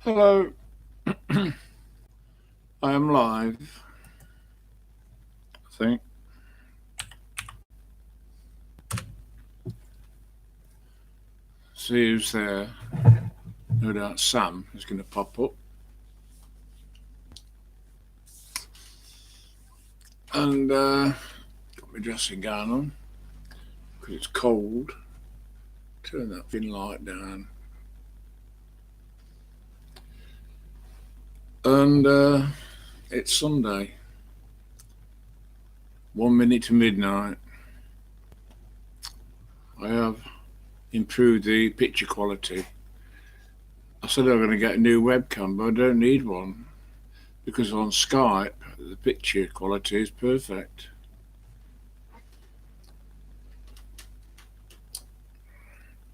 Hello, I am live, I think. See who's there. No doubt Sam is going to pop up. And got my dressing gown on because it's cold. Turn that thin light down. And it's Sunday. 1 minute to midnight. I have improved the picture quality. I said I'm going to get a new webcam, but I don't need one because on Skype the picture quality is perfect.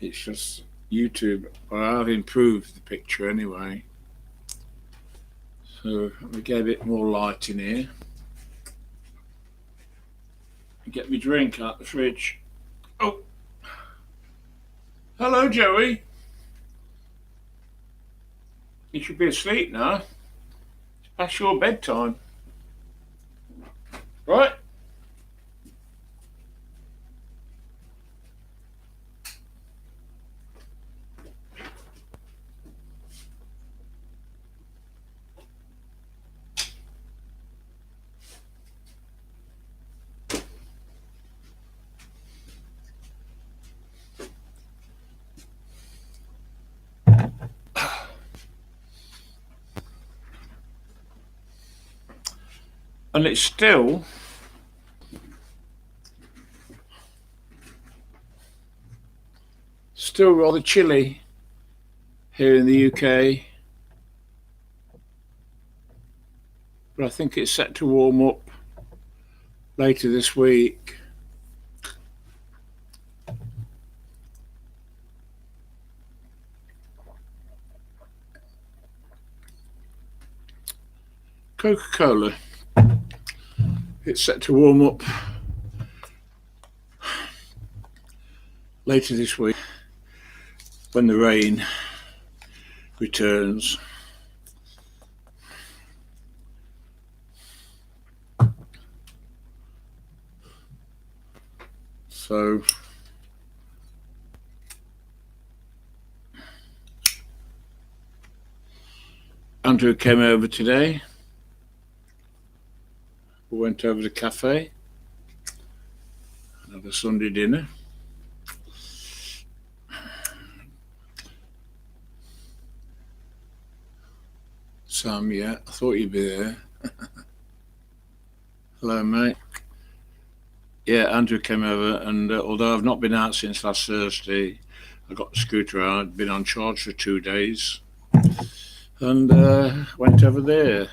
It's just YouTube, but I've improved the picture anyway. So let me get a bit more light in here. Get me drink out the fridge. Oh, hello, Joey. You should be asleep now. It's past your bedtime, right? And it's still rather chilly here in the UK, but I think it's set to warm up later this week. Coca-Cola. It's set to warm up later this week when the rain returns. So Andrew came over today. We went over to the cafe and had a Sunday dinner. Sam, yeah, I thought you'd be there. Hello, mate. Yeah, Andrew came over, and although I've not been out since last Thursday, I got the scooter out. I'd been on charge for 2 days, and went over there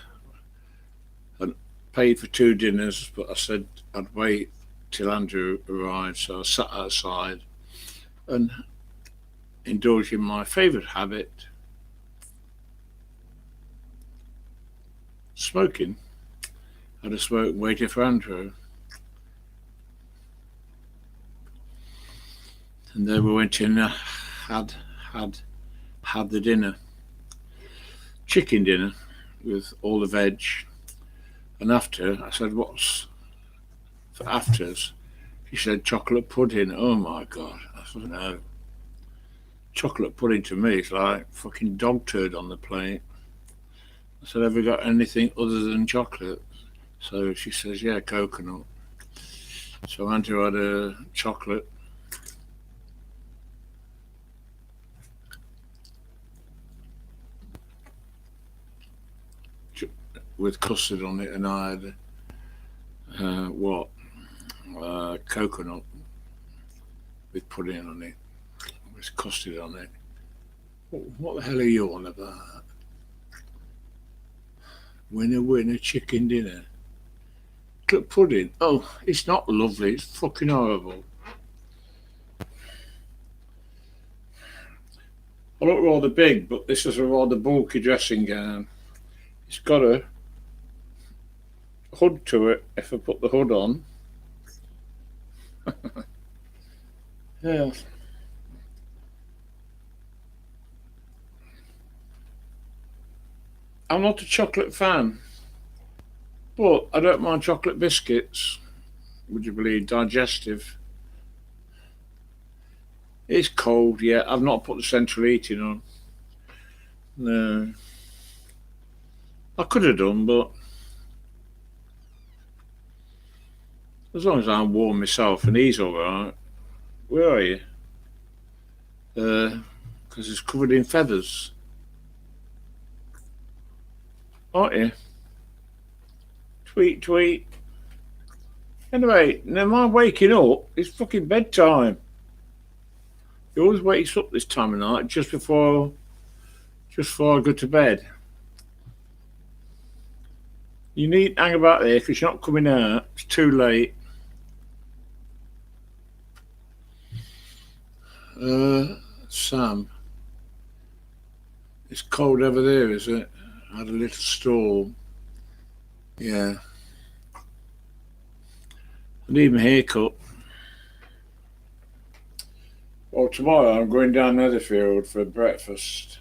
and paid for 2 dinners. But I said I'd wait till Andrew arrived, so I sat outside and indulged in my favourite habit, smoking. I had a smoke waiting for Andrew. And then we went in, had the dinner, chicken dinner with all the veg. And after, I said, "What's for afters?" She said, "Chocolate pudding." Oh my God! I said, "No, chocolate pudding to me is like fucking dog turd on the plate." I said, "Have you got anything other than chocolate?" So she says, "Yeah, coconut." So Andrew had a chocolate. With custard on it, and I had coconut with pudding on it, with custard on it. What the hell are you on about? Winner, chicken dinner. Chocolate pudding. Oh, it's not lovely. It's fucking horrible. I look rather big, but this is a rather bulky dressing gown. It's got a hood to it. If I put the hood on, yeah. I'm not a chocolate fan, but I don't mind chocolate biscuits. Would you believe? Digestive. It's cold, yeah. I've not put the central heating on. No. I could have done, but as long as I'm warm myself and he's alright. Where are you? Because it's covered in feathers. Aren't you? Tweet, tweet. Anyway, never mind waking up. It's fucking bedtime. He always wakes up this time of night just before I go to bed. You need to hang about there because you're not coming out. It's too late. Sam. It's cold over there, is it? I had a little storm. Yeah. I need my haircut. Well, tomorrow I'm going down Netherfield for breakfast.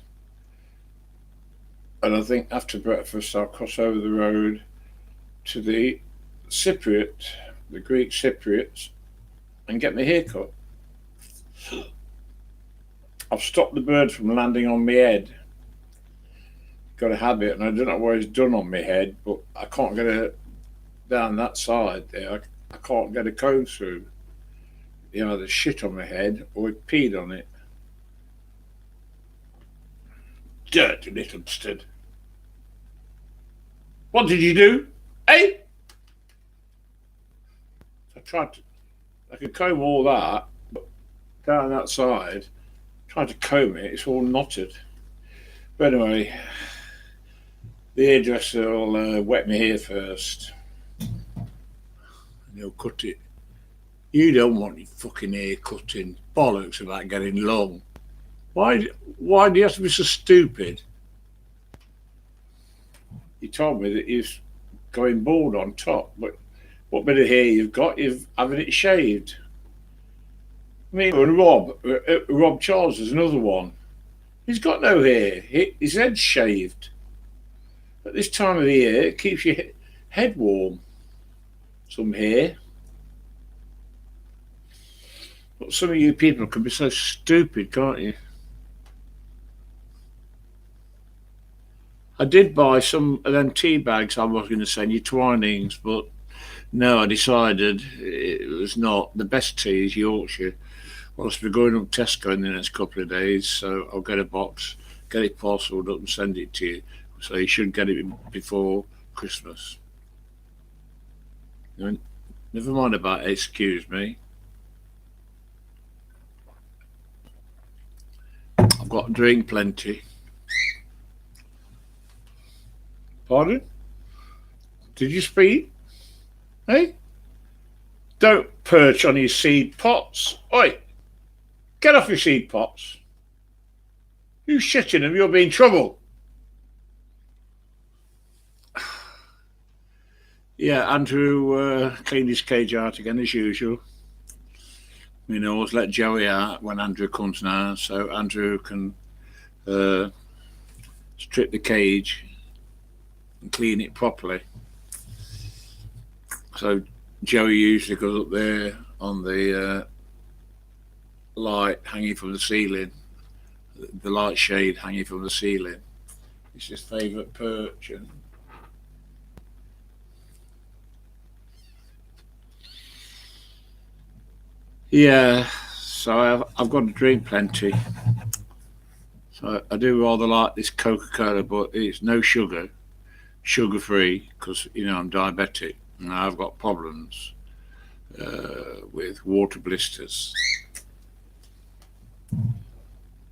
And I think after breakfast I'll cross over the road to the Cypriot, the Greek Cypriots, and get my haircut. I've stopped the bird from landing on my head. Got a habit, and I don't know what it's done on my head, but I can't get it down that side there. I can't get a comb through. You know, there's shit on my head, or it peed on it. Dirty little bastard. What did you do? Eh? I could comb all that, but down that side, tried to comb it, it's all knotted. But anyway, the hairdresser will wet my hair first. And he'll cut it. You don't want your fucking hair cutting. Bollocks about getting long. Why do you have to be so stupid? He told me that he's going bald on top, but what bit of hair you've got, you've having it shaved. I mean, and Rob Charles is another one. He's got no hair. His head's shaved. At this time of the year, it keeps your head warm. Some hair. But some of you people can be so stupid, can't you? I did buy some of them tea bags I was going to send you, Twinings, but no, I decided it was not. The best tea is Yorkshire. Well, I'll be going up Tesco in the next couple of days, so I'll get a box, get it parcelled up and send it to you. So you should get it before Christmas. Never mind about excuse me. I've got to drink plenty. Pardon? Did you speak? Hey? Don't perch on your seed pots. Oi! Get off your seed pots. You shitting them, you'll be in trouble. Yeah, Andrew cleaned his cage out again as usual. You know, always let Joey out when Andrew comes now, so Andrew can strip the cage and clean it properly. So Joey usually goes up there on the light hanging from the ceiling, the light shade hanging from the ceiling. It's his favourite perch. And yeah, so I've got to drink plenty. So I do rather like this Coca-Cola, but it's no sugar, sugar-free, because, you know, I'm diabetic and I've got problems with water blisters.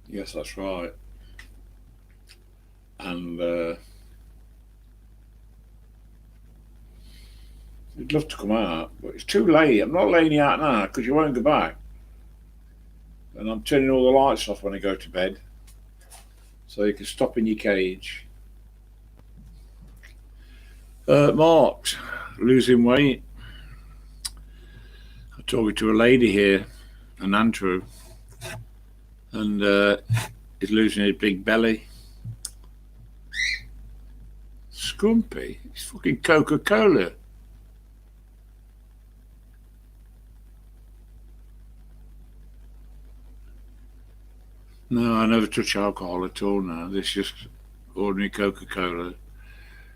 Yes, that's right. And you'd love to come out, but it's too late. I'm not letting you out now because you won't go back. And I'm turning all the lights off when I go to bed, so you can stop in your cage. Mark, losing weight. I'm talking to a lady here, an Andrew, and he's losing his big belly. Scrumpy? It's fucking Coca-Cola. No, I never touch alcohol at all now. This is just ordinary Coca-Cola.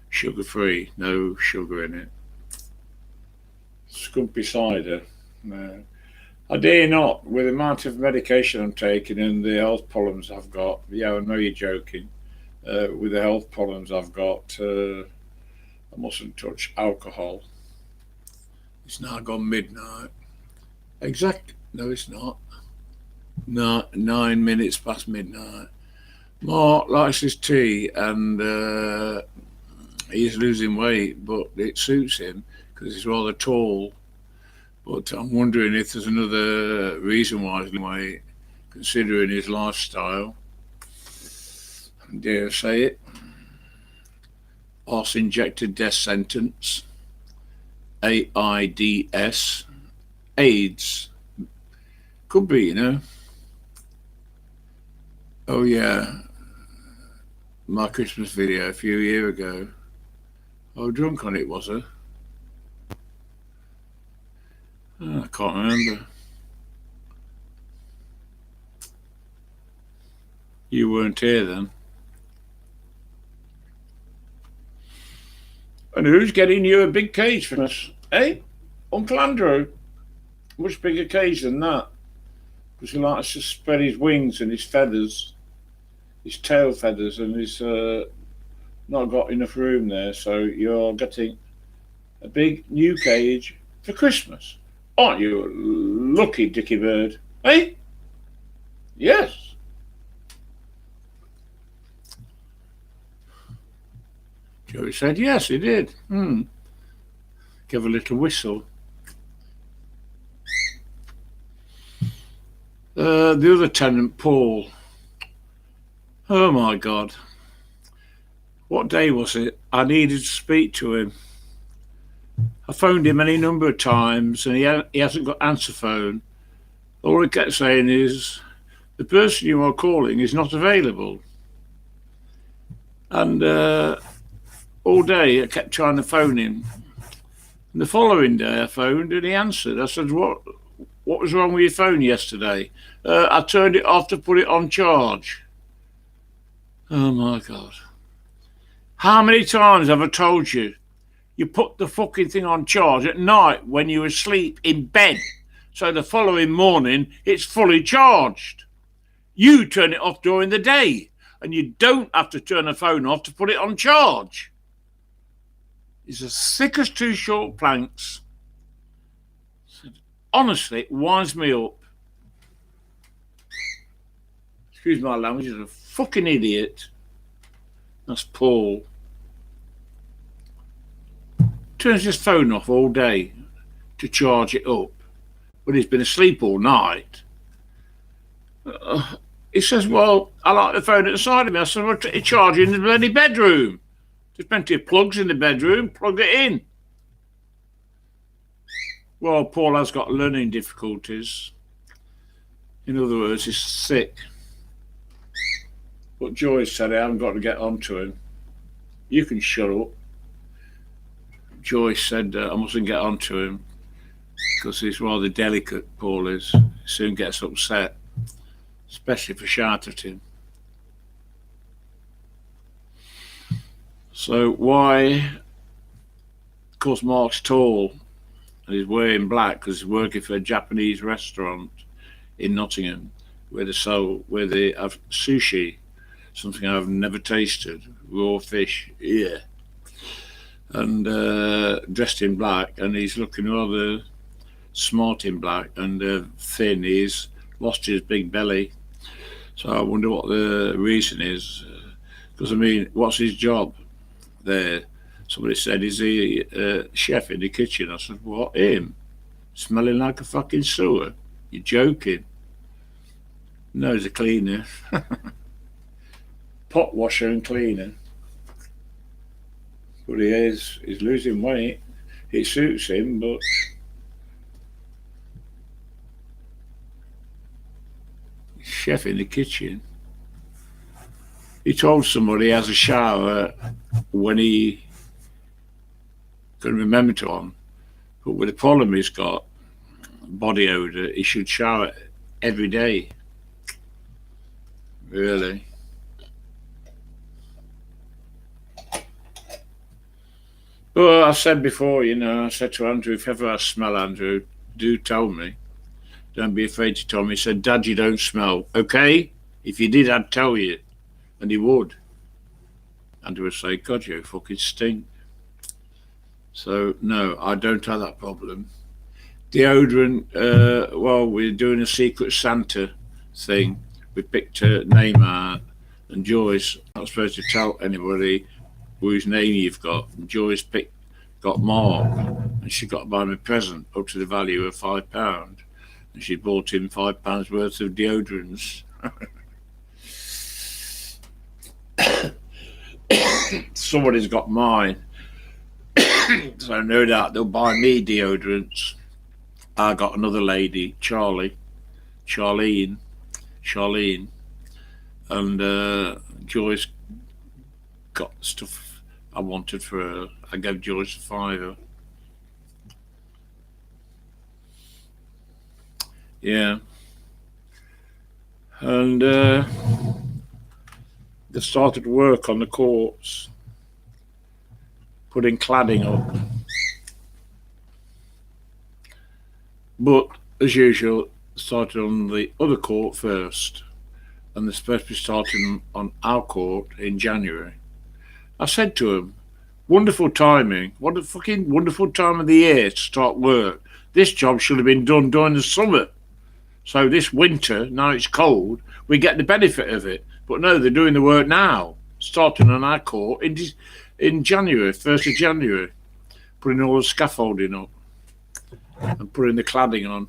Sugar-free, no sugar in it. Scrumpy cider. No. I dare not, with the amount of medication I'm taking and the health problems I've got. Yeah, I know you're joking. With the health problems I've got, I mustn't touch alcohol. It's now gone midnight. No, it's not. No, 9 minutes past midnight. Mark likes his tea and he's losing weight, but it suits him because he's rather tall. But I'm wondering if there's another reason why he's losing weight, considering his lifestyle. Dare I say it? Arse injected death sentence. AIDS. AIDS. Could be, you know. Oh yeah, my Christmas video a few years ago. I was drunk on it, was I? Oh, I can't remember. You weren't here then. And who's getting you a big cage for Christmas? Eh? Uncle Andrew? Much bigger cage than that. Because he likes to spread his wings and his feathers. His tail feathers, and he's not got enough room there, so you're getting a big new cage for Christmas. Aren't you lucky, Dicky Bird? Eh? Yes. Joey said yes, he did. Give a little whistle. The other tenant, Paul. Oh my God. What day was it? I needed to speak to him. I phoned him any number of times and he hasn't got answer phone. All he kept saying is, the person you are calling is not available. And all day I kept trying to phone him. And the following day I phoned and he answered. I said, what was wrong with your phone yesterday? I turned it off to put it on charge. Oh my God. How many times have I told you? You put the fucking thing on charge at night when you're asleep in bed. So the following morning it's fully charged. You turn it off during the day and you don't have to turn the phone off to put it on charge. It's as thick as two short planks. Honestly, it winds me up. Excuse my language, he's a fucking idiot. That's Paul. Turns his phone off all day to charge it up. But he's been asleep all night. He says, well, I like the phone at the side of me. I said, well, it's charging in the bloody bedroom. There's plenty of plugs in the bedroom. Plug it in. Well, Paul has got learning difficulties. In other words, he's sick. But Joyce said I haven't got to get on to him. You can shut up. Joyce said I mustn't get on to him because he's rather delicate, Paul is. He soon gets upset, especially if I shout at him. So why? Because Mark's tall and he's wearing black because he's working for a Japanese restaurant in Nottingham where they have sushi, something I've never tasted, raw fish, yeah. And dressed in black, and he's looking rather smart in black and thin. He's lost his big belly, so I wonder what the reason is. Because I mean, what's his job there? Somebody said, is he a chef in the kitchen? I said, what, him? Smelling like a fucking sewer? You're joking. No, he's a cleaner. Pot washer and cleaner. But he's losing weight. It suits him, but chef in the kitchen. He told somebody he has a shower when he can remember to on, but with the problem he's got, body odour, he should shower every day. Really. Well, I said before, I said to Andrew, if ever I smell Andrew, do tell me. Don't be afraid to tell me. He said, Dad, you don't smell. Okay? If you did, I'd tell you. And he would. Andrew would say, God, you fucking stink. So, no, I don't have that problem. Deodorant, well, we're doing a Secret Santa thing. We picked a name out, and Joyce, not supposed to tell anybody whose name you've got. And Joyce got Mark, and she got to buy him a present up to the value of £5. And she bought him £5 worth of deodorants. Somebody's got mine. So no doubt they'll buy me deodorants. I got another lady, Charlene, and Joyce got stuff I wanted for her. I gave Joyce a £5. Yeah. And they started work on the courts, putting cladding up. But, as usual, started on the other court first, and they're supposed to be starting on our court in January. I said to them, wonderful timing. What a fucking wonderful time of the year to start work. This job should have been done during the summer. So this winter, now it's cold, we get the benefit of it. But no, they're doing the work now, starting on our court in January, 1st of January, putting all the scaffolding up and putting the cladding on.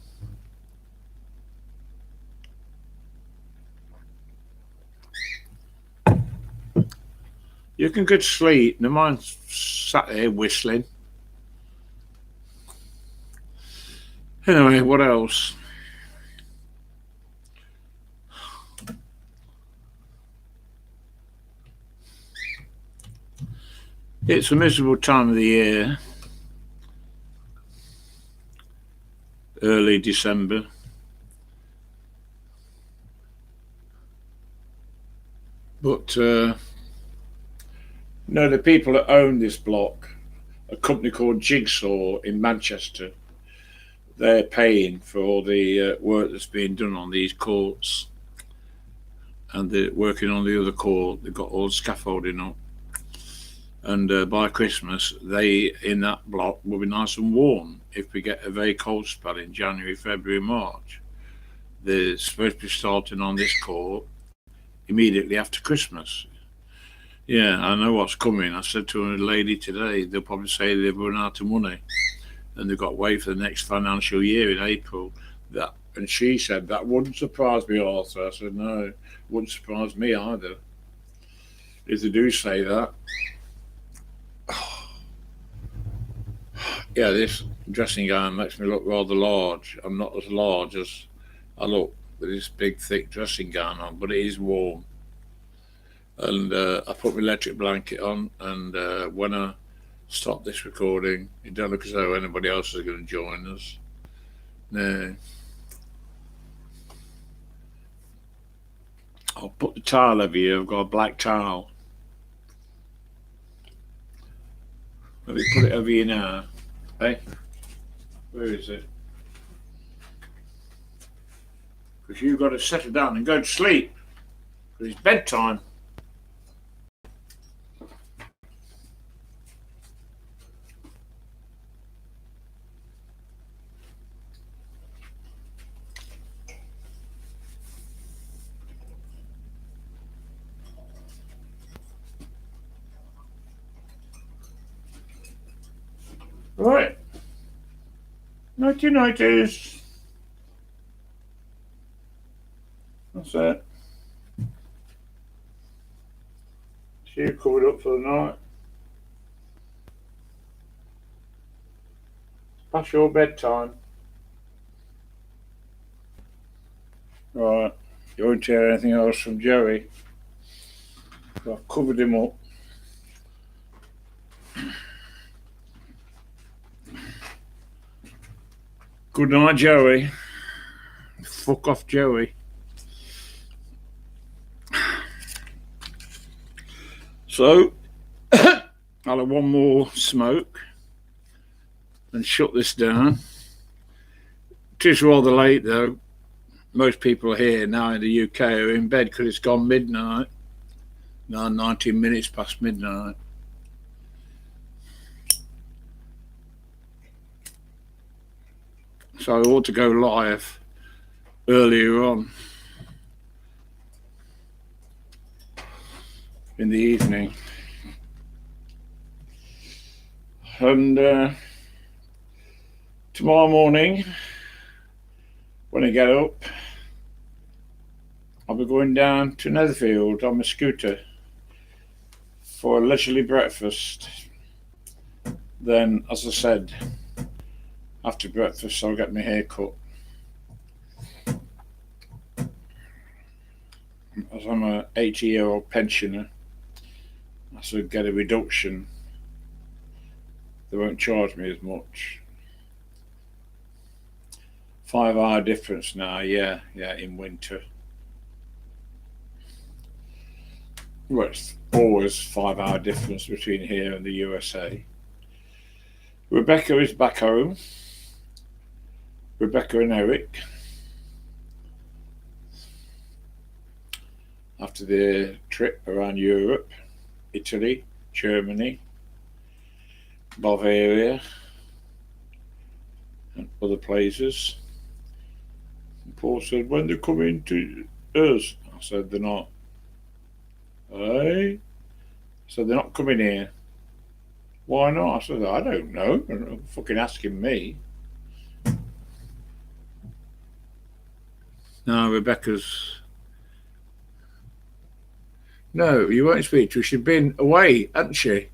You can go to sleep. No mind sat there whistling. Anyway, what else? It's a miserable time of the year. Early December. But the people that own this block, a company called Jigsaw in Manchester, they're paying for all the work that's being done on these courts. And they're working on the other court. They've got all the scaffolding up. And by Christmas, they in that block will be nice and warm. If we get a very cold spell in January, February, March, they're supposed to be starting on this court immediately after Christmas. Yeah, I know what's coming. I said to a lady today, they'll probably say they've run out of money and they've got to wait for the next financial year in April. And she said, that wouldn't surprise me, Arthur. I said, no, it wouldn't surprise me either. If they do say that. Yeah, this dressing gown makes me look rather large. I'm not as large as I look with this big, thick dressing gown on, but it is warm. And I put my electric blanket on, and when I stop this recording, it don't look as though anybody else is going to join us. No. I'll put the towel over here. I've got a black towel. Let me put it over here now. Hey, where is it? Because you've got to settle down and go to sleep. Because it's bedtime. Right. Nighty nighties. That's it. See you covered up for the night. Past your bedtime. Right. You won't hear anything else from Joey. So I've covered him up. Good night, Joey. Fuck off, Joey. So, I'll have one more smoke and shut this down. It is rather late, though. Most people here now in the UK are in bed because it's gone midnight. Now 19 minutes past midnight. So I ought to go live earlier on in the evening. And tomorrow morning, when I get up, I'll be going down to Netherfield on my scooter for a leisurely breakfast. Then, as I said, after breakfast, I'll get my hair cut. As I'm an 80-year-old pensioner, I should get a reduction. They won't charge me as much. 5-hour difference now, yeah, in winter. Well, it's always 5-hour difference between here and the USA. Rebecca is back home. Rebecca and Eric. After their trip around Europe, Italy, Germany, Bavaria, and other places. And Paul said, when they're coming to us? I said, they're not. Hey? So they're not coming here. Why not? I said, I don't know. They're fucking asking me. No, Rebecca's... No, you won't speak to her. She's been away, hasn't she?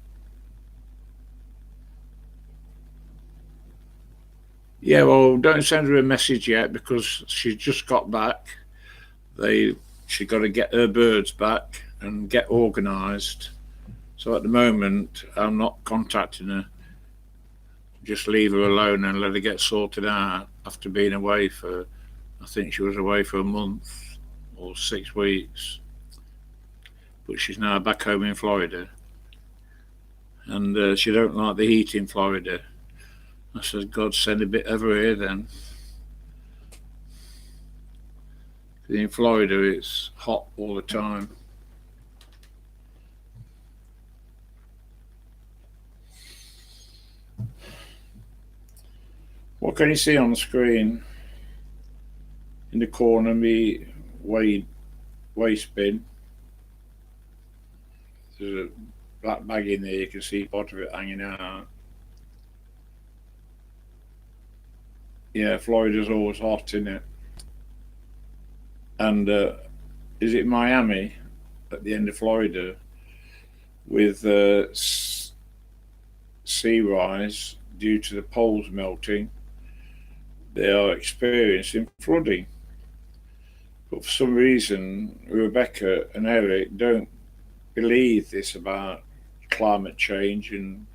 Yeah, well, don't send her a message yet because she's just got back. She got to get her birds back and get organised. So at the moment, I'm not contacting her. Just leave her alone and let her get sorted out after being away for, I think she was away for a month or 6 weeks. But she's now back home in Florida. And she don't like the heat in Florida. I said, God, send a bit over here then. In Florida, it's hot all the time. What can you see on the screen? In the corner, me waste bin. There's a black bag in there. You can see part of it hanging out. Yeah, Florida's always hot, isn't it? And is it Miami at the end of Florida with sea rise due to the poles melting? They are experiencing flooding. But for some reason, Rebecca and Eric don't believe this about climate change and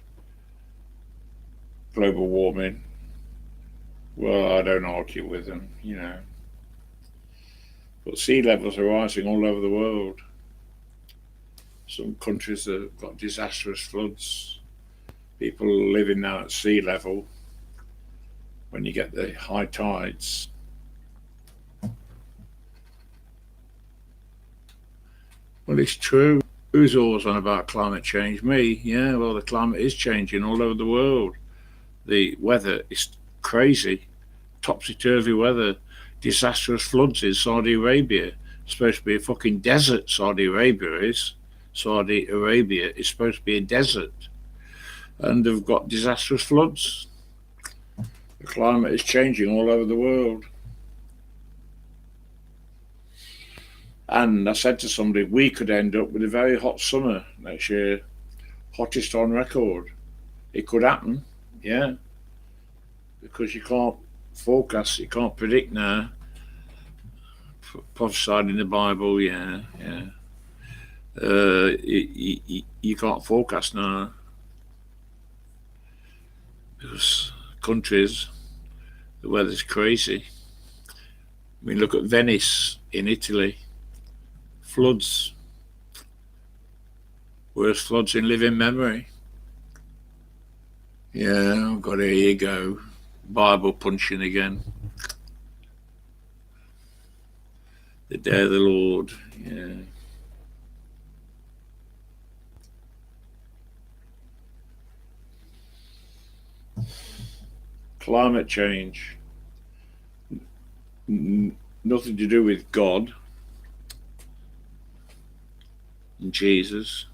global warming. Well, I don't argue with them, you know. But sea levels are rising all over the world. Some countries have got disastrous floods. People living now at sea level when you get the high tides. Well, it's true. Who's always on about climate change? Me. Yeah, well, the climate is changing all over the world. The weather is crazy. Topsy-turvy weather. Disastrous floods in Saudi Arabia. It's supposed to be a fucking desert, Saudi Arabia is. Saudi Arabia is supposed to be a desert. And they've got disastrous floods. The climate is changing all over the world. And I said to somebody, we could end up with a very hot summer next year. Hottest on record. It could happen, yeah. Because you can't forecast, you can't predict now. Prophesied in the Bible, yeah. You can't forecast now because countries, the weather's crazy. I mean, look at Venice in Italy, floods, worst floods in living memory. Yeah, I've got, here you go, Bible punching again. The day of the Lord, yeah. Climate change, nothing to do with God and Jesus.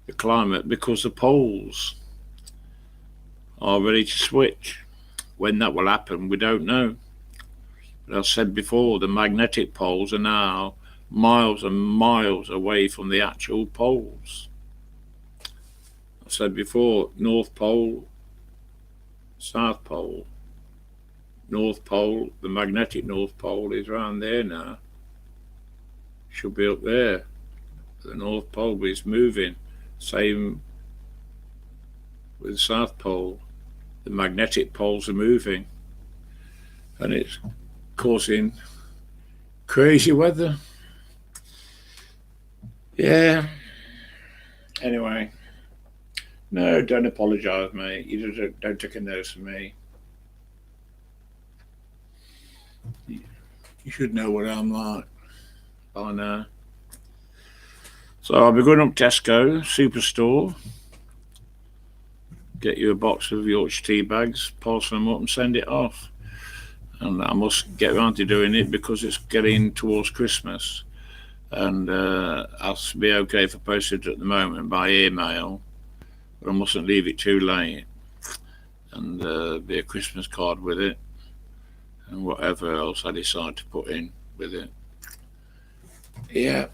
The climate, because the poles are ready to switch. When that will happen, we don't know. But I said before, the magnetic poles are now miles and miles away from the actual poles. I said before, North Pole, South Pole. North Pole, the magnetic North Pole is around there now. Should be up there. The North Pole is moving. Same with the South Pole. The magnetic poles are moving. And it's causing crazy weather. Yeah. Anyway. No, don't apologise, mate. You don't take a notice of me. You should know what I'm like by now. So I'll be going up Tesco Superstore, get you a box of Yorkshire tea bags, parcel them up and send it off. And I must get around to doing it because it's getting towards Christmas. And I'll be okay for postage at the moment by email, but I mustn't leave it too late. And be a Christmas card with it, and whatever else I decide to put in with it. Yeah.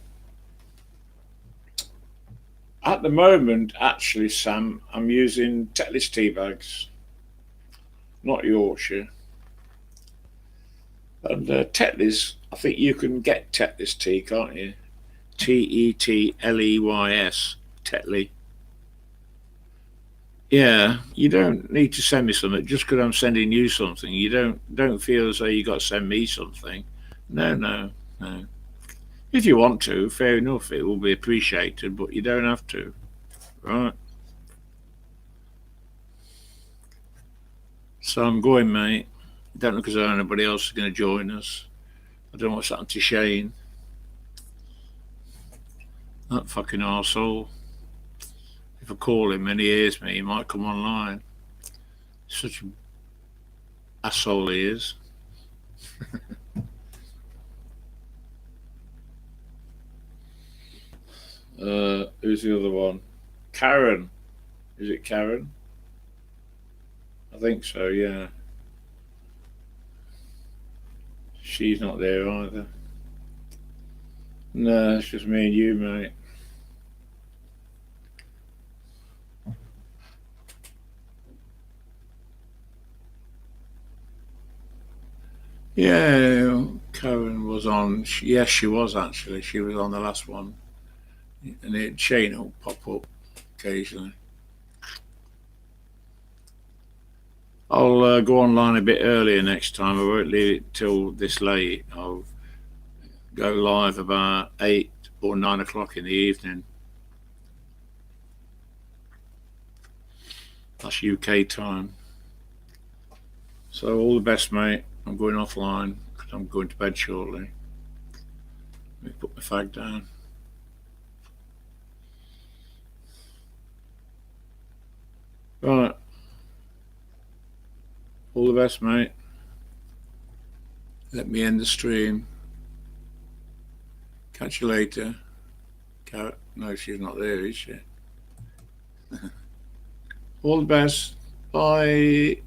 At the moment, actually, Sam, I'm using Tetley's tea bags, not Yorkshire. And Tetley's, I think you can get Tetley's tea, can't you? Tetleys, Tetley. Yeah, you don't need to send me something just because I'm sending you something. You don't feel as though you got to send me something. No. If you want to, fair enough, it will be appreciated, but you don't have to, right? So I'm going, mate. Don't look as though anybody else is going to join us. I don't know what's happened to Shane. That fucking arsehole. If I call him and he hears me, he might come online. Such an asshole he is. Who's the other one? Karen. Is it Karen? I think so, yeah. She's not there either. No, it's just me and you, mate. Yeah, Karen was on. Yes, she was actually. She was on the last one. And Shane will pop up occasionally. I'll go online a bit earlier next time. I won't leave it till this late. I'll go live about 8 or 9 o'clock in the evening. That's UK time. So all the best, mate. I'm going offline because I'm going to bed shortly. Let me put my fag down. Right. All the best, mate. Let me end the stream. Catch you later. No, she's not there, is she? All the best. Bye.